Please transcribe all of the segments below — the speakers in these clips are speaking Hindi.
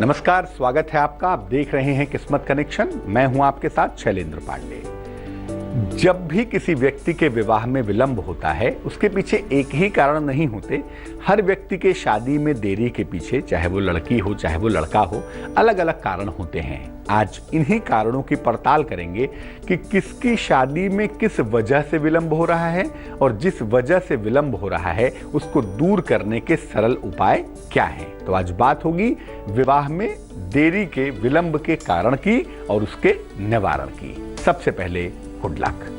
नमस्कार, स्वागत है आपका। आप देख रहे हैं किस्मत कनेक्शन। मैं हूं आपके साथ शैलेंद्र पांडे। जब भी किसी व्यक्ति के विवाह में विलंब होता है, उसके पीछे एक ही कारण नहीं होते। हर व्यक्ति के शादी में देरी के पीछे, चाहे वो लड़की हो चाहे वो लड़का हो, अलग अलग कारण होते हैं। आज इन्हीं कारणों की पड़ताल करेंगे कि किसकी शादी में किस वजह से विलंब हो रहा है और जिस वजह से विलंब हो रहा है उसको दूर करने के सरल उपाय क्या हैं। तो आज बात होगी विवाह में देरी के विलंब के कारण की और उसके निवारण की। सबसे पहले गुड लक।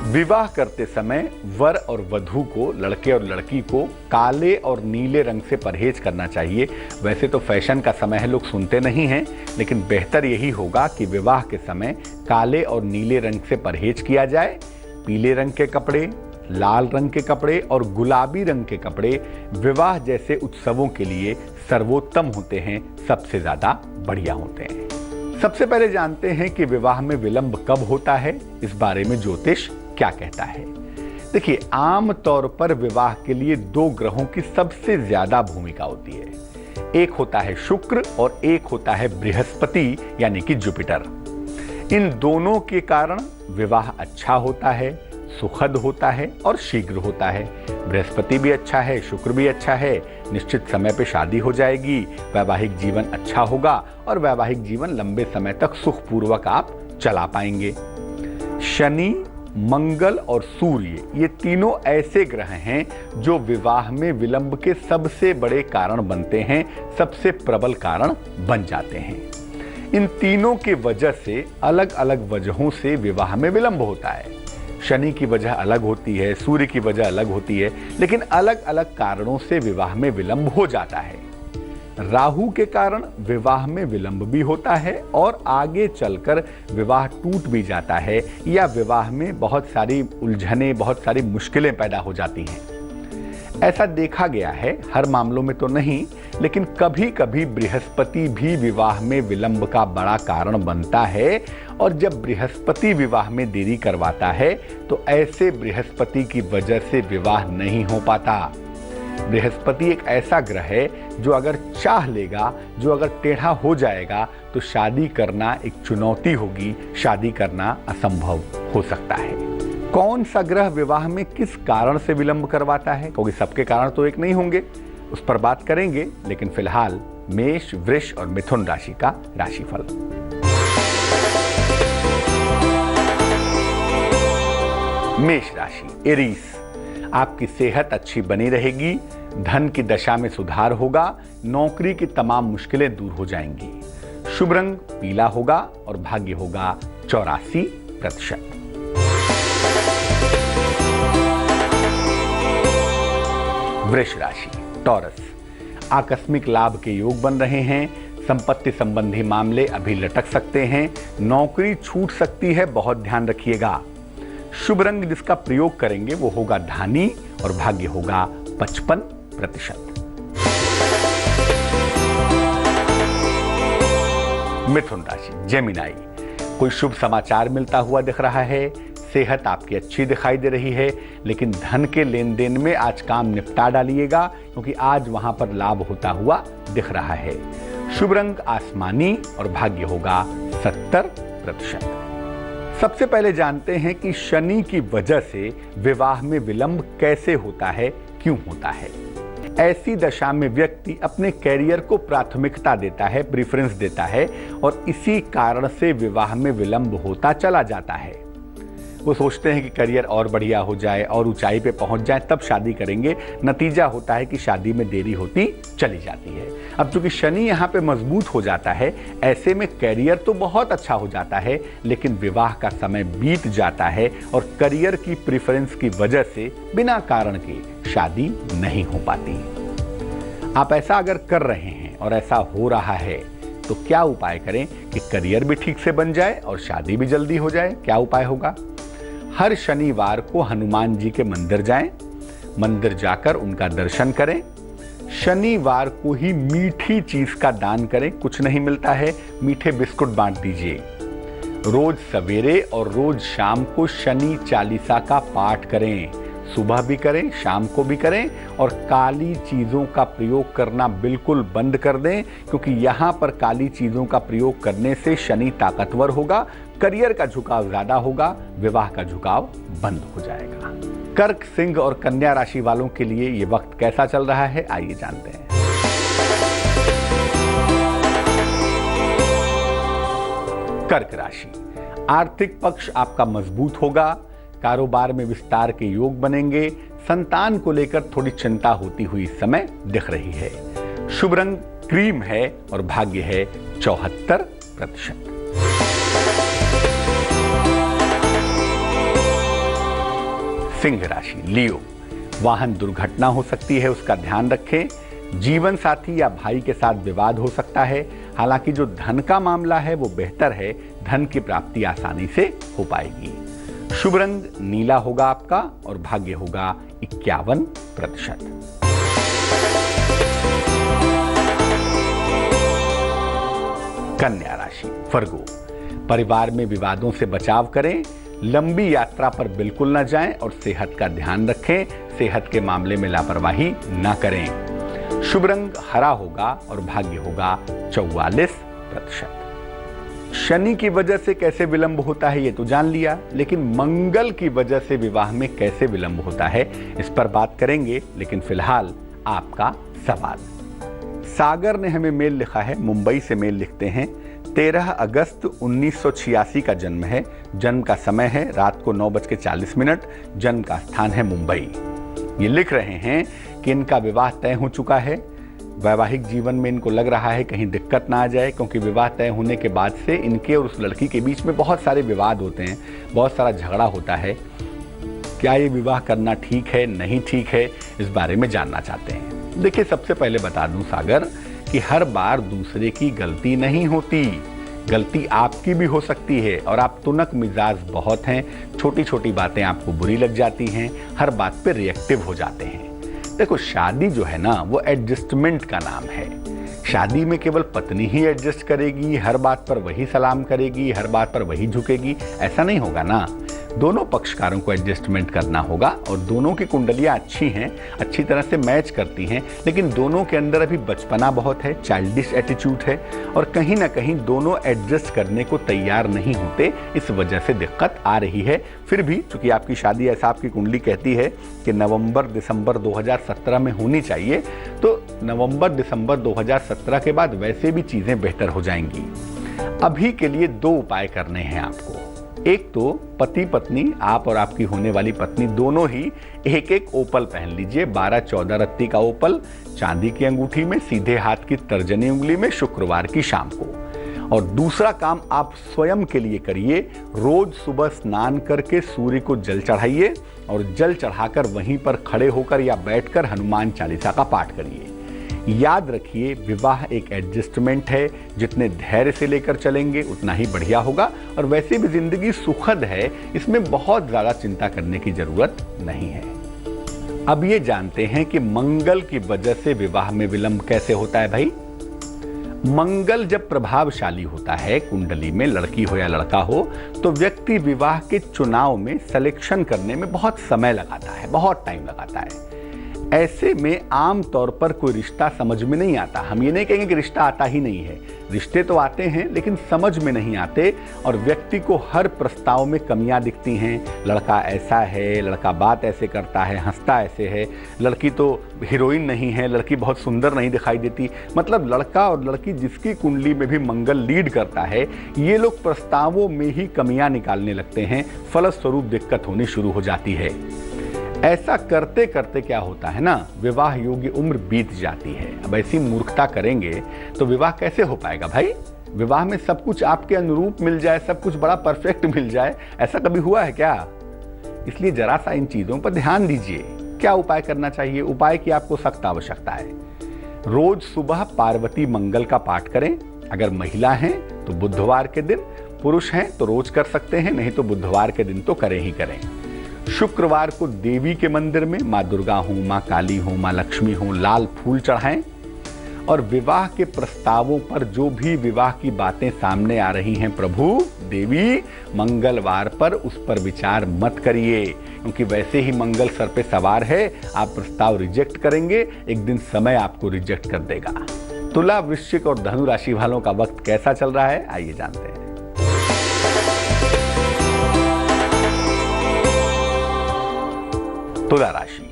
विवाह करते समय वर और वधू को, लड़के और लड़की को काले और नीले रंग से परहेज करना चाहिए। वैसे तो फैशन का समय है, लोग सुनते नहीं हैं, लेकिन बेहतर यही होगा कि विवाह के समय काले और नीले रंग से परहेज किया जाए। पीले रंग के कपड़े, लाल रंग के कपड़े और गुलाबी रंग के कपड़े विवाह जैसे उत्सवों के लिए सर्वोत्तम होते हैं, सबसे ज्यादा बढ़िया होते हैं। सबसे पहले जानते हैं कि विवाह में विलंब कब होता है, इस बारे में ज्योतिष क्या कहता है। देखिए, आम तौर पर विवाह के लिए दो ग्रहों की सबसे ज्यादा भूमिका होती है। एक होता है शुक्र और एक होता है बृहस्पति यानी कि जुपिटर। इन दोनों के कारण विवाह अच्छा होता है, सुखद होता है और शीघ्र होता है। बृहस्पति भी अच्छा है, शुक्र भी अच्छा है, निश्चित समय पे शादी हो जाएगी, वैवाहिक जीवन अच्छा होगा और वैवाहिक जीवन लंबे समय तक सुखपूर्वक आप चला पाएंगे। शनि, मंगल और सूर्य, ये तीनों ऐसे ग्रह हैं जो विवाह में विलंब के सबसे बड़े कारण बनते हैं, सबसे प्रबल कारण बन जाते हैं। इन तीनों के वजह से अलग अलग वजहों से विवाह में विलंब होता है। शनि की वजह अलग होती है, सूर्य की वजह अलग होती है, लेकिन अलग अलग कारणों से विवाह में विलंब हो जाता है। राहु के कारण विवाह में विलंब भी होता है और आगे चलकर विवाह टूट भी जाता है या विवाह में बहुत सारी उलझनें, बहुत सारी मुश्किलें पैदा हो जाती हैं। ऐसा देखा गया है, हर मामलों में तो नहीं, लेकिन कभी कभी बृहस्पति भी विवाह में विलंब का बड़ा कारण बनता है। और जब बृहस्पति विवाह में देरी करवाता है तो ऐसे बृहस्पति की वजह से विवाह नहीं हो पाता। बृहस्पति एक ऐसा ग्रह है जो अगर चाह लेगा, जो अगर टेढ़ा हो जाएगा तो शादी करना एक चुनौती होगी, शादी करना असंभव हो सकता है। कौन सा ग्रह विवाह में किस कारण से विलंब करवाता है, क्योंकि सबके कारण तो एक नहीं होंगे, उस पर बात करेंगे। लेकिन फिलहाल मेष, वृष और मिथुन राशि का राशिफल। मेष राशि, एरीज, आपकी सेहत अच्छी बनी रहेगी, धन की दशा में सुधार होगा, नौकरी की तमाम मुश्किलें दूर हो जाएंगी। शुभ रंग पीला होगा और भाग्य होगा 84%। वृष राशि, टॉरस, आकस्मिक लाभ के योग बन रहे हैं, संपत्ति संबंधी मामले अभी लटक सकते हैं, नौकरी छूट सकती है, बहुत ध्यान रखिएगा। शुभ रंग जिसका प्रयोग करेंगे वो होगा धानी और भाग्य होगा 55%। मिथुन राशि, जेमिनाई, कोई शुभ समाचार मिलता हुआ दिख रहा है, सेहत आपकी अच्छी दिखाई दे रही है, लेकिन धन के लेन देन में आज काम निपटा डालिएगा क्योंकि आज वहां पर लाभ होता हुआ दिख रहा है। शुभ रंग आसमानी और भाग्य होगा 70%। सबसे पहले जानते हैं कि शनि की वजह से विवाह में विलंब कैसे होता है, क्यों होता है। ऐसी दशा में व्यक्ति अपने कैरियर को प्राथमिकता देता है, प्रेफरेंस देता है और इसी कारण से विवाह में विलंब होता चला जाता है। वो सोचते हैं कि करियर और बढ़िया हो जाए और ऊंचाई पे पहुंच जाए तब शादी करेंगे। नतीजा होता है कि शादी में देरी होती चली जाती है। अब चूंकि शनि यहाँ पे मजबूत हो जाता है, ऐसे में करियर तो बहुत अच्छा हो जाता है, लेकिन विवाह का समय बीत जाता है और करियर की प्रेफरेंस की वजह से बिना कारण के शादी नहीं हो पाती। आप ऐसा अगर कर रहे हैं और ऐसा हो रहा है तो क्या उपाय करें कि करियर भी ठीक से बन जाए और शादी भी जल्दी हो जाए। क्या उपाय होगा? हर शनिवार को हनुमान जी के मंदिर जाएं, मंदिर जाकर उनका दर्शन करें। शनिवार को ही मीठी चीज का दान करें, कुछ नहीं मिलता है, मीठे बिस्कुट बांट दीजिए। रोज सवेरे और रोज शाम को शनि चालीसा का पाठ करें। सुबह भी करें, शाम को भी करें, और काली चीज़ों का प्रयोग करना बिल्कुल बंद कर दें, क्योंकि यहाँ पर काली चीज़ों का प्रयोग करने से शनि ताकतवर होगा, करियर का झुकाव ज़्यादा होगा, विवाह का झुकाव बंद हो जाएगा। कर्क, सिंह और कन्या राशि वालों के लिए ये वक्त कैसा चल रहा है, आइए जानते हैं। कर्क राशि, आर्थिक पक्ष आपका मजबूत होगा, कारोबार में विस्तार के योग बनेंगे, संतान को लेकर थोड़ी चिंता होती हुई इस समय दिख रही है। शुभ रंग क्रीम है और भाग्य है 74%। सिंह राशि, लियो, वाहन दुर्घटना हो सकती है, उसका ध्यान रखें। जीवन साथी या भाई के साथ विवाद हो सकता है। हालांकि जो धन का मामला है वो बेहतर है, धन की प्राप्ति आसानी से हो पाएगी। शुभ रंग नीला होगा आपका और भाग्य होगा 51%। कन्या राशि, वर्गो, परिवार में विवादों से बचाव करें, लंबी यात्रा पर बिल्कुल न जाएं और सेहत का ध्यान रखें, सेहत के मामले में लापरवाही न करें। शुभ रंग हरा होगा और भाग्य होगा 44%। शनि की वजह से कैसे विलंब होता है ये तो जान लिया, लेकिन मंगल की वजह से विवाह में कैसे विलंब होता है इस पर बात करेंगे। लेकिन फिलहाल आपका सवाल। सागर ने हमें मेल लिखा है, मुंबई से मेल लिखते हैं। 13 अगस्त 1986 का जन्म है, जन्म का समय है रात को 9:40, जन्म का स्थान है मुंबई। ये लिख रहे हैं कि इनका विवाह तय हो चुका है। वैवाहिक जीवन में इनको लग रहा है कहीं दिक्कत ना आ जाए, क्योंकि विवाह तय होने के बाद से इनके और उस लड़की के बीच में बहुत सारे विवाद होते हैं, बहुत सारा झगड़ा होता है। क्या ये विवाह करना ठीक है, नहीं ठीक है, इस बारे में जानना चाहते हैं। देखिए, सबसे पहले बता दूं सागर कि हर बार दूसरे की गलती नहीं होती, गलती आपकी भी हो सकती है, और आप तुनक मिजाज बहुत हैं। छोटी छोटी बातें आपको बुरी लग जाती हैं, हर बात पे रिएक्टिव हो जाते हैं। देखो, शादी जो है ना वो एडजस्टमेंट का नाम है। शादी में केवल पत्नी ही एडजस्ट करेगी, हर बात पर वही सलाम करेगी, हर बात पर वही झुकेगी, ऐसा नहीं होगा ना। दोनों पक्षकारों को एडजस्टमेंट करना होगा, और दोनों की कुंडलियां अच्छी हैं, अच्छी तरह से मैच करती हैं, लेकिन दोनों के अंदर अभी बचपना बहुत है, चाइल्डिश एटीट्यूड है, और कहीं ना कहीं दोनों एडजस्ट करने को तैयार नहीं होते, इस वजह से दिक्कत आ रही है। फिर भी चूंकि आपकी शादी ऐसा आपकी कुंडली कहती है कि नवंबर-दिसंबर 2017 में होनी चाहिए, तो नवंबर-दिसंबर 2017 के बाद वैसे भी चीज़ें बेहतर हो जाएंगी। अभी के लिए 2 उपाय करने हैं आपको। एक तो पति पत्नी, आप और आपकी होने वाली पत्नी दोनों ही एक एक ओपल पहन लीजिए, 12-14 रत्ती का ओपल चांदी की अंगूठी में, सीधे हाथ की तर्जनी उंगली में, शुक्रवार की शाम को। और दूसरा काम आप स्वयं के लिए करिए, रोज सुबह स्नान करके सूर्य को जल चढ़ाइए, और जल चढ़ाकर वहीं पर खड़े होकर या बैठकर हनुमान चालीसा का पाठ करिए। याद रखिए, विवाह एक एडजस्टमेंट है, जितने धैर्य से लेकर चलेंगे उतना ही बढ़िया होगा, और वैसे भी जिंदगी सुखद है, इसमें बहुत ज्यादा चिंता करने की जरूरत नहीं है। अब ये जानते हैं कि मंगल की वजह से विवाह में विलंब कैसे होता है। भाई, मंगल जब प्रभावशाली होता है कुंडली में, लड़की हो या लड़का हो, तो व्यक्ति विवाह के चुनाव में सिलेक्शन करने में बहुत समय लगाता है, बहुत टाइम लगाता है। ऐसे में आम तौर पर कोई रिश्ता समझ में नहीं आता। हम ये नहीं कहेंगे कि रिश्ता आता ही नहीं है, रिश्ते तो आते हैं, लेकिन समझ में नहीं आते, और व्यक्ति को हर प्रस्ताव में कमियां दिखती हैं। लड़का ऐसा है, लड़का बात ऐसे करता है, हंसता ऐसे है, लड़की तो हीरोइन नहीं है, लड़की बहुत सुंदर नहीं दिखाई देती। मतलब लड़का और लड़की जिसकी कुंडली में भी मंगल लीड करता है, ये लोग प्रस्तावों में ही कमियां निकालने लगते हैं, फलस्वरूप दिक्कत होनी शुरू हो जाती है। ऐसा करते करते क्या होता है ना, विवाह योग्य उम्र बीत जाती है। अब ऐसी मूर्खता करेंगे तो विवाह कैसे हो पाएगा भाई। विवाह में सब कुछ आपके अनुरूप मिल जाए, सब कुछ बड़ा परफेक्ट मिल जाए, ऐसा कभी हुआ है क्या? इसलिए जरा सा इन चीजों पर ध्यान दीजिए। क्या उपाय करना चाहिए? उपाय की आपको सख्त आवश्यकता है। रोज सुबह पार्वती मंगल का पाठ करें। अगर महिला हैं तो बुधवार के दिन, पुरुष हैं तो रोज कर सकते हैं, नहीं तो बुधवार के दिन तो करें ही करें। शुक्रवार को देवी के मंदिर में, माँ दुर्गा हो, माँ काली हो, माँ लक्ष्मी हो, लाल फूल चढ़ाएं। और विवाह के प्रस्तावों पर जो भी विवाह की बातें सामने आ रही हैं प्रभु देवी, मंगलवार पर उस पर विचार मत करिए, क्योंकि वैसे ही मंगल सर पे सवार है, आप प्रस्ताव रिजेक्ट करेंगे, एक दिन समय आपको रिजेक्ट कर देगा। तुला, वृश्चिक और धनु राशि वालों का वक्त कैसा चल रहा है, आइए जानते हैं। तुला राशि,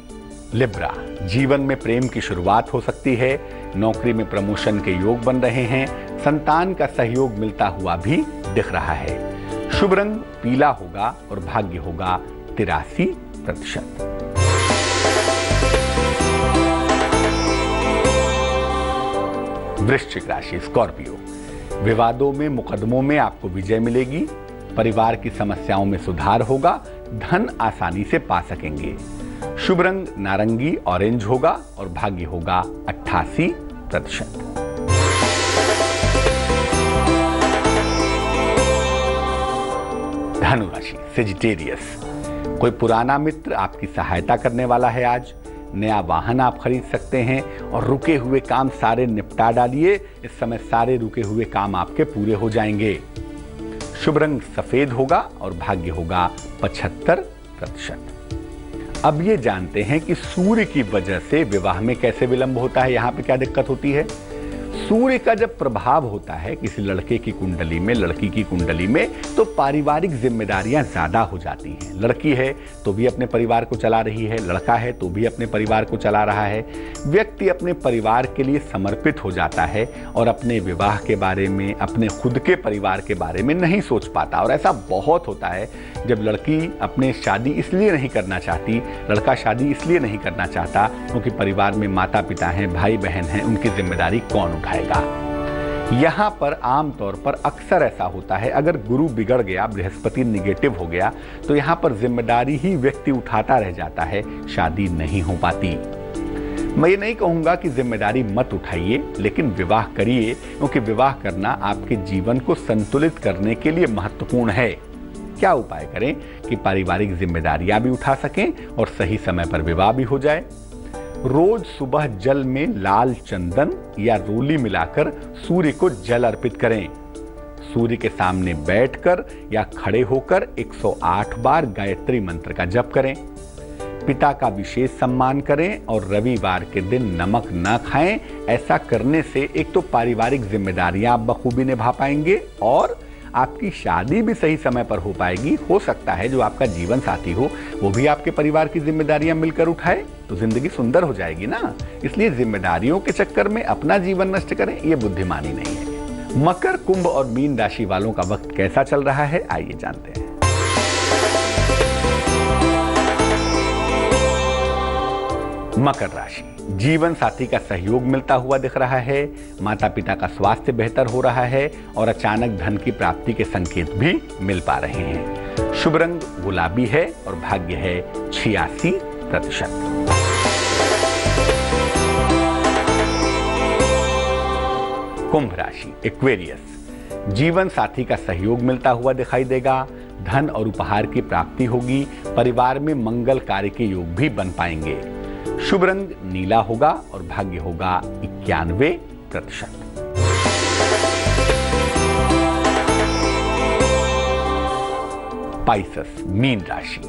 लिब्रा, जीवन में प्रेम की शुरुआत हो सकती है, नौकरी में प्रमोशन के योग बन रहे हैं, संतान का सहयोग मिलता हुआ भी दिख रहा है। शुभ रंग पीला होगा और भाग्य होगा 83%। वृश्चिक राशि, स्कॉर्पियो, विवादों में मुकदमों में आपको विजय मिलेगी, परिवार की समस्याओं में सुधार होगा, धन आसानी से पा सकेंगे। शुभ रंग नारंगी ऑरेंज होगा और भाग्य होगा 88%। धनु राशि, सेजिटेरियस, कोई पुराना मित्र आपकी सहायता करने वाला है आज, नया वाहन आप खरीद सकते हैं और रुके हुए काम सारे निपटा डालिए, इस समय सारे रुके हुए काम आपके पूरे हो जाएंगे। शुभ रंग सफेद होगा और भाग्य होगा 75%। अब ये जानते हैं कि सूर्य की वजह से विवाह में कैसे विलंब होता है, यहाँ पे क्या दिक्कत होती है। सूर्य का जब प्रभाव होता है किसी लड़के की कुंडली में, लड़की की कुंडली में, तो पारिवारिक जिम्मेदारियां ज्यादा हो जाती हैं। लड़की है तो भी अपने परिवार को चला रही है, लड़का है तो भी अपने परिवार को चला रहा है। व्यक्ति अपने परिवार के लिए समर्पित हो जाता है और अपने विवाह के बारे में, अपने खुद के परिवार के बारे में नहीं सोच पाता। और ऐसा बहुत होता है जब लड़की अपने शादी इसलिए नहीं करना चाहती, लड़का शादी इसलिए नहीं करना चाहता क्योंकि परिवार में माता पिता हैं, भाई बहन हैं, उनकी जिम्मेदारी कौन उठाएगा। यहां पर आमतौर पर अक्सर ऐसा होता है, अगर गुरु बिगड़ गया, बृहस्पति निगेटिव हो गया, तो यहां पर जिम्मेदारी ही व्यक्ति उठाता रह जाता है, शादी नहीं हो पाती। मैं ये नहीं कहूंगा कि जिम्मेदारी मत उठाइए, लेकिन विवाह करिए, क्योंकि विवाह करना आपके जीवन को संतुलित करने के लिए महत्वपूर्ण है। क्या उपाय करें कि पारिवारिक जिम्मेदारियां भी उठा सकें और सही समय पर विवाह भी हो जाए। रोज सुबह जल में लाल चंदन या रोली मिलाकर सूर्य को जल अर्पित करें। सूर्य के सामने बैठकर या खड़े होकर 108 बार गायत्री मंत्र का जप करें। पिता का विशेष सम्मान करें और रविवार के दिन नमक न खाएं। ऐसा करने से एक तो पारिवारिक जिम्मेदारियां आप बखूबी निभा पाएंगे और आपकी शादी भी सही समय पर हो पाएगी। हो सकता है जो आपका जीवन साथी हो वो भी आपके परिवार की जिम्मेदारियां मिलकर उठाए, तो जिंदगी सुंदर हो जाएगी ना। इसलिए जिम्मेदारियों के चक्कर में अपना जीवन नष्ट करें, ये बुद्धिमानी नहीं है। मकर, कुंभ और मीन राशि वालों का वक्त कैसा चल रहा है, आइए जानते हैं। मकर राशि, जीवन साथी का सहयोग मिलता हुआ दिख रहा है, माता पिता का स्वास्थ्य बेहतर हो रहा है और अचानक धन की प्राप्ति के संकेत भी मिल पा रहे हैं। शुभ रंग गुलाबी है और भाग्य है 86%। कुंभ राशि, एक्वेरियस, जीवन साथी का सहयोग मिलता हुआ दिखाई देगा, धन और उपहार की प्राप्ति होगी, परिवार में मंगल कार्य के योग भी बन पाएंगे। शुभ रंग नीला होगा और भाग्य होगा 91%। पाइसेस, मीन राशि,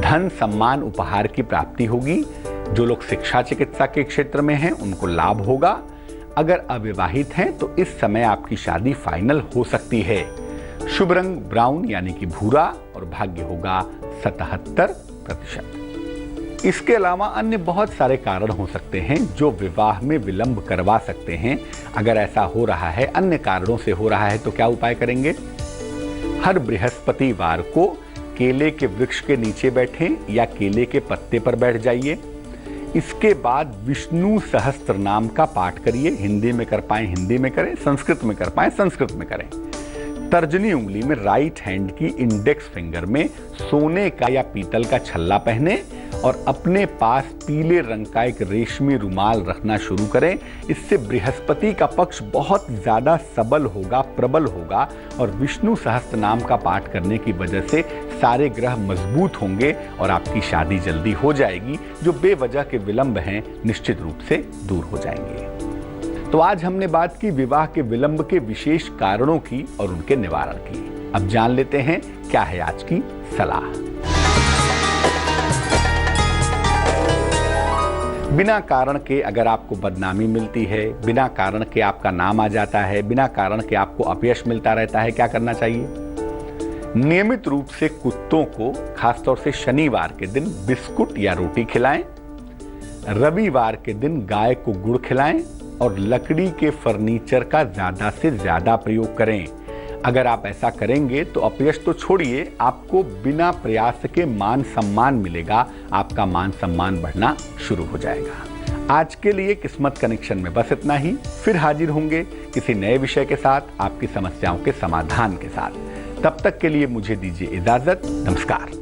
धन सम्मान उपहार की प्राप्ति होगी। जो लोग शिक्षा चिकित्सा के क्षेत्र में हैं उनको लाभ होगा। अगर अविवाहित हैं तो इस समय आपकी शादी फाइनल हो सकती है। शुभ रंग ब्राउन यानी कि भूरा और भाग्य होगा 77%। इसके अलावा अन्य बहुत सारे कारण हो सकते हैं जो विवाह में विलंब करवा सकते हैं। अगर ऐसा हो रहा है, अन्य कारणों से हो रहा है, तो क्या उपाय करेंगे। हर बृहस्पतिवार को केले के वृक्ष के नीचे बैठें या केले के पत्ते पर बैठ जाइए। इसके बाद विष्णु सहस्त्र नाम का पाठ करिए। हिंदी में कर पाए हिंदी में करें, संस्कृत में कर पाए संस्कृत में करें। तर्जनी उंगली में राइट हैंड की इंडेक्स फिंगर में सोने का या पीतल का छल्ला पहने और अपने पास पीले रंग का एक रेशमी रुमाल रखना शुरू करें। इससे बृहस्पति का पक्ष बहुत ज्यादा सबल होगा, प्रबल होगा और विष्णु सहस्त्र नाम का पाठ करने की वजह से सारे ग्रह मजबूत होंगे और आपकी शादी जल्दी हो जाएगी। जो बेवजह के विलंब हैं निश्चित रूप से दूर हो जाएंगे। तो आज हमने बात की विवाह के विलंब के विशेष कारणों की और उनके निवारण की। अब जान लेते हैं क्या है आज की सलाह। बिना कारण के अगर आपको बदनामी मिलती है, बिना कारण के आपका नाम आ जाता है, बिना कारण के आपको अपयश मिलता रहता है, क्या करना चाहिए? नियमित रूप से कुत्तों को खासतौर से शनिवार के दिन बिस्कुट या रोटी खिलाएं, रविवार के दिन गाय को गुड़ खिलाएं और लकड़ी के फर्नीचर का ज्यादा से ज्यादा प्रयोग करें। अगर आप ऐसा करेंगे तो अपयश तो छोड़िए, आपको बिना प्रयास के मान सम्मान मिलेगा, आपका मान सम्मान बढ़ना शुरू हो जाएगा। आज के लिए किस्मत कनेक्शन में बस इतना ही। फिर हाजिर होंगे किसी नए विषय के साथ, आपकी समस्याओं के समाधान के साथ। तब तक के लिए मुझे दीजिए इजाजत। नमस्कार।